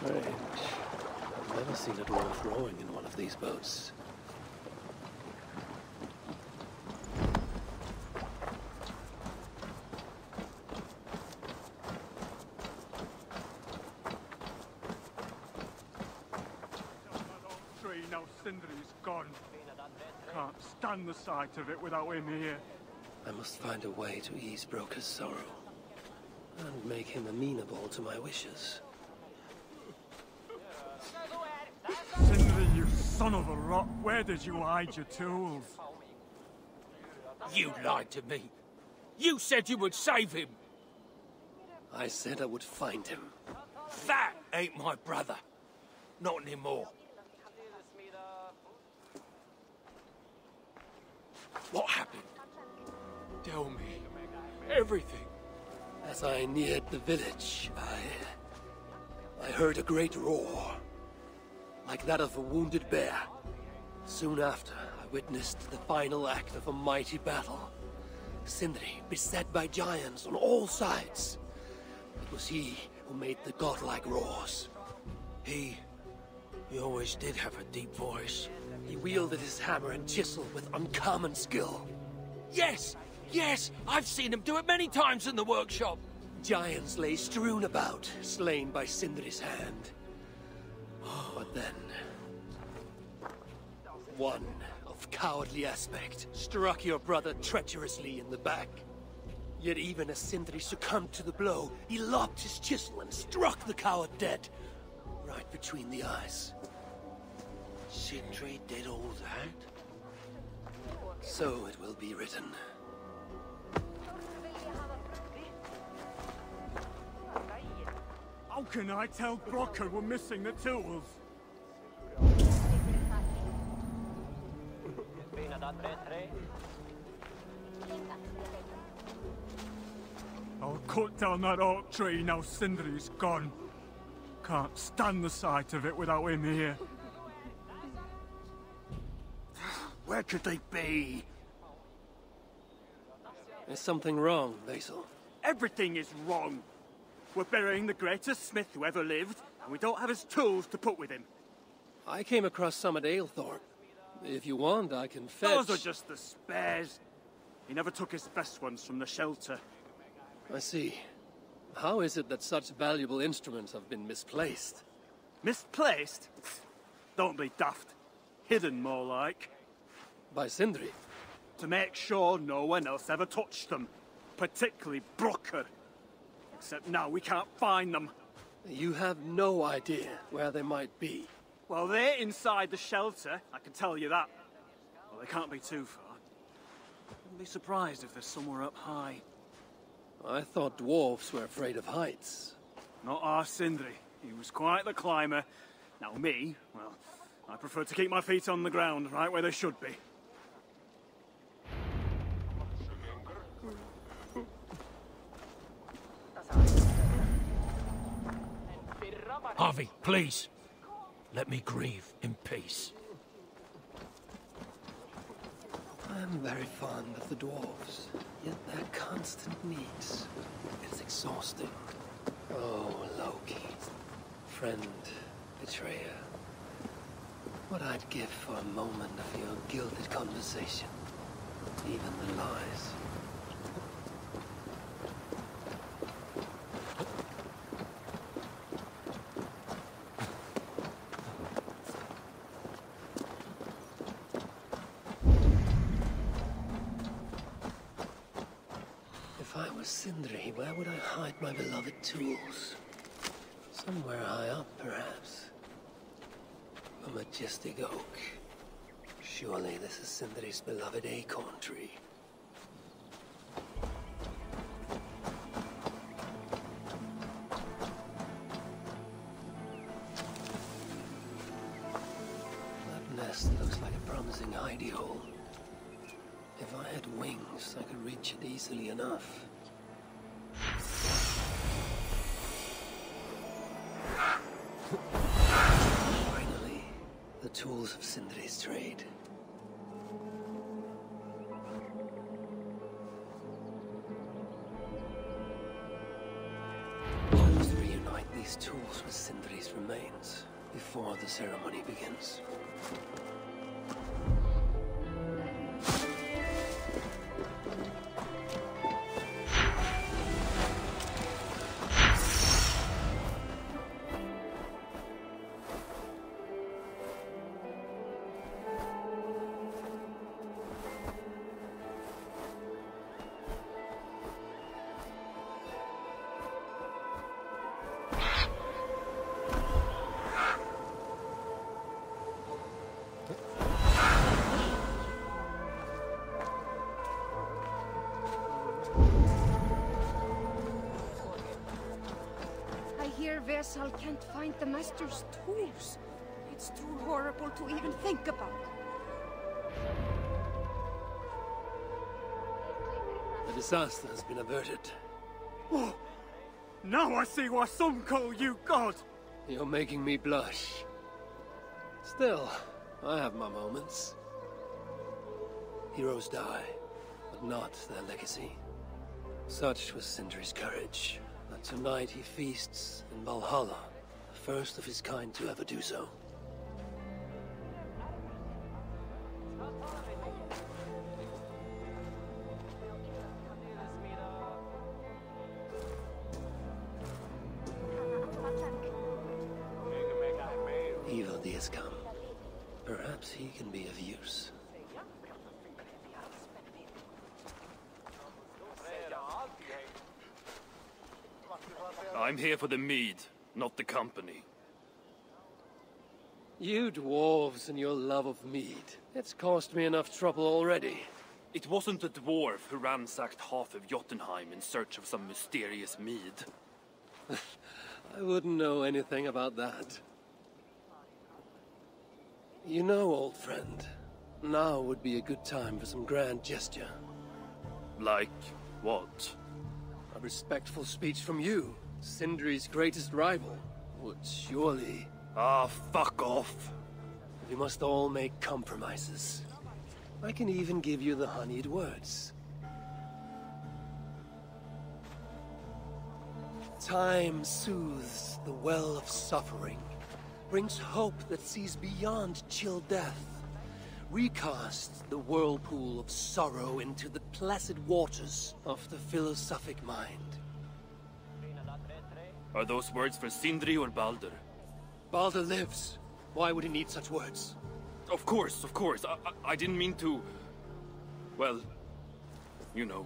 Strange. I've never seen a dwarf rowing in one of these boats. Now Sindri's gone. Can't stand the sight of it without him here. I must find a way to ease Broker's sorrow and make him amenable to my wishes. Sindri, you son of a rock, where did you hide your tools? You lied to me. You said you would save him. I said I would find him. That ain't my brother. Not anymore. What happened? Tell me. Everything. As I neared the village, I heard a great roar, like that of a wounded bear. Soon after, I witnessed the final act of a mighty battle. Sindri beset by giants on all sides. It was he who made the godlike roars. He always did have a deep voice. He wielded his hammer and chisel with uncommon skill. Yes! Yes! I've seen him do it many times in the workshop! Giants lay strewn about, slain by Sindri's hand. But then, one of cowardly aspect struck your brother treacherously in the back. Yet even as Sindri succumbed to the blow, he lobbed his chisel and struck the coward dead, right between the eyes. Sindri did all that? So it will be written. How can I tell Brocker we're missing the tools? I'll cut down that oak tree now Sindri's gone. Can't stand the sight of it without him here. Where could they be? There's something wrong, Basil. Everything is wrong. We're burying the greatest smith who ever lived, and we don't have his tools to put with him. I came across some at Aylthorpe. If you want, I can fetch... Those are just the spares. He never took his best ones from the shelter. I see. How is it that such valuable instruments have been misplaced? Misplaced? Don't be daft. Hidden, more like. By Sindri? To make sure no one else ever touched them. Particularly Brocker. Except now we can't find them. You have no idea where they might be. Well, they're inside the shelter, I can tell you that. Well, they can't be too far. Wouldn't be surprised if they're somewhere up high. I thought dwarves were afraid of heights. Not our Sindri. He was quite the climber. Now me, well, I prefer to keep my feet on the ground, right where they should be. Harvey, please. Let me grieve in peace. I'm very fond of the dwarves, yet their constant needs. It's exhausting. Oh, Loki. Friend, betrayer. What I'd give for a moment of your gilded conversation. Even the lies. If I were Sindri, where would I hide my beloved tools? Somewhere high up, perhaps. A majestic oak. Surely this is Sindri's beloved acorn tree. That nest looks like a promising hidey hole. If I had wings, I could reach it easily enough. Finally, the tools of Sindri's trade. I must reunite these tools with Sindri's remains. before the ceremony begins. Versal can't find the Master's tools. It's too horrible to even think about. The disaster has been averted. Oh, now I see why some call you God! You're making me blush. Still, I have my moments. Heroes die, but not their legacy. Such was Sindri's courage. And tonight he feasts in Valhalla, the first of his kind to ever do so. Evil days come. Perhaps he can be of use. I'm here for the mead, not the company. You dwarves and your love of mead. It's caused me enough trouble already. It wasn't a dwarf who ransacked half of Jotunheim in search of some mysterious mead. I wouldn't know anything about that. You know, old friend, now would be a good time for some grand gesture. Like what? A respectful speech from you, Sindri's greatest rival, would surely... Ah, fuck off. We must all make compromises. I can even give you the honeyed words. Time soothes the well of suffering, brings hope that sees beyond chill death, recasts the whirlpool of sorrow into the placid waters of the philosophic mind. Are those words for Sindri or Baldur? Baldur lives. Why would he need such words? Of course. I didn't mean to... Well, you know.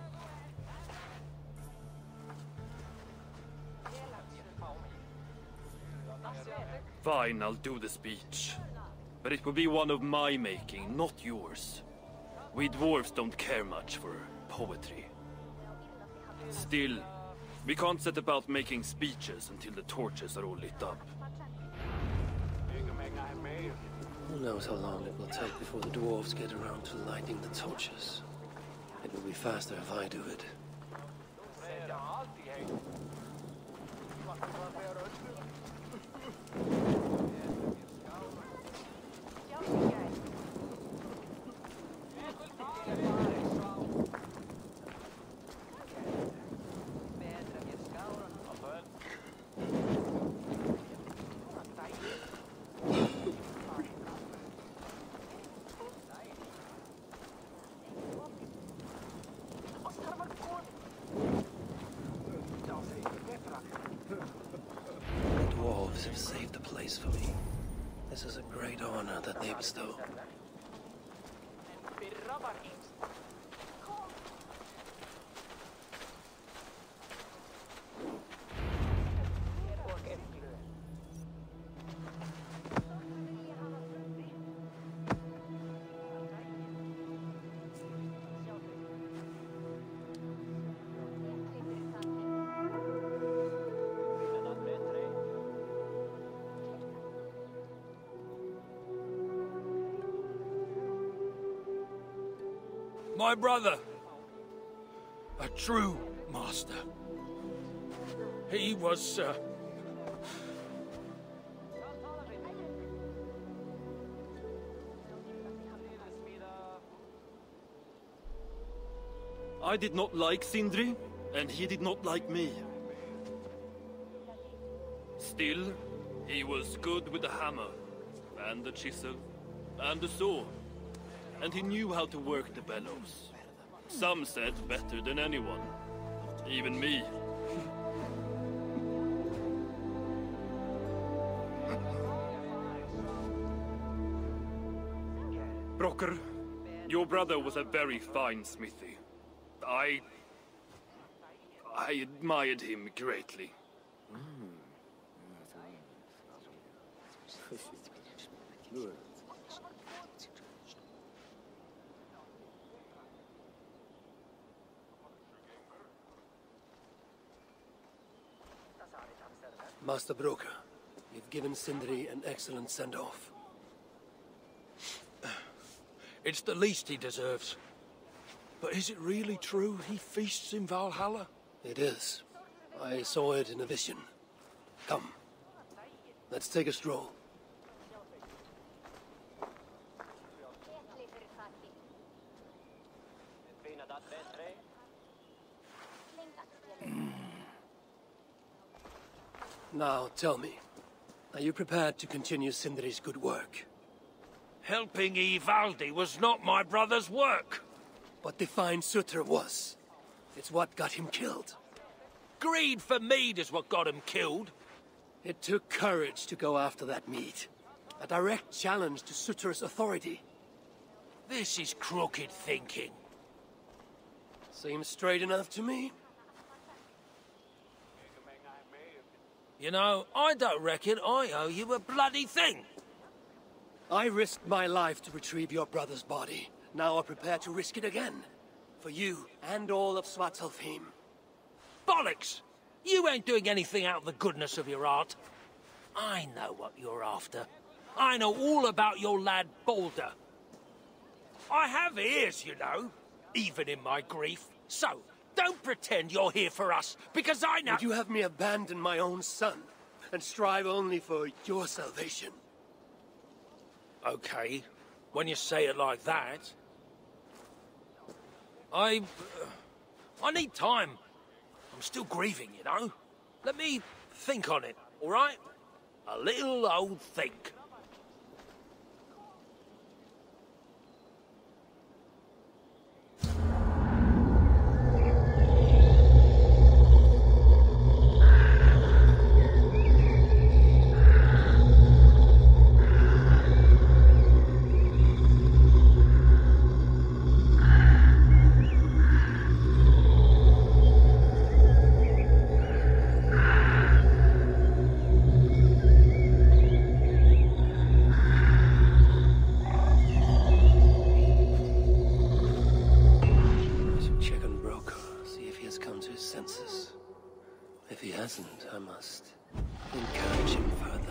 Fine, I'll do the speech. But it will be one of my making, not yours. We dwarves don't care much for poetry. Still, we can't set about making speeches until the torches are all lit up. Who knows how long it will take before the dwarves get around to lighting the torches. It will be faster if I do it. Have saved the place for me. This is a great honor that they bestow. My brother. A true master. He was, I did not like Sindri, and he did not like me. Still, He was good with the hammer, and the chisel, and the saw. And he knew how to work the bellows. Some said better than anyone. Even me. Broker, your brother was a very fine smithy. I admired him greatly. Master Broker, you've given Sindri an excellent send-off. It's the least he deserves. But is it really true he feasts in Valhalla? It is. I saw it in a vision. Come. Let's take a stroll. Now, tell me, are you prepared to continue Sindri's good work? Helping Ivaldi was not my brother's work. But the fine Sutter was. It's what got him killed. Greed for mead is what got him killed. It took courage to go after that mead. A direct challenge to Sutter's authority. This is crooked thinking. Seems straight enough to me. You know, I don't reckon I owe you a bloody thing. I risked my life to retrieve your brother's body. Now I'm prepared to risk it again. For you and all of Svartalfheim. Bollocks! You ain't doing anything out of the goodness of your heart. I know what you're after. I know all about your lad Balder. I have ears, you know, even in my grief. So, don't pretend you're here for us, because I know— Would you have me abandon my own son, and strive only for your salvation? Okay, when you say it like that. I need time. I'm still grieving, you know. Let me think on it, all right? A little old think. If he hasn't, I must encourage him further.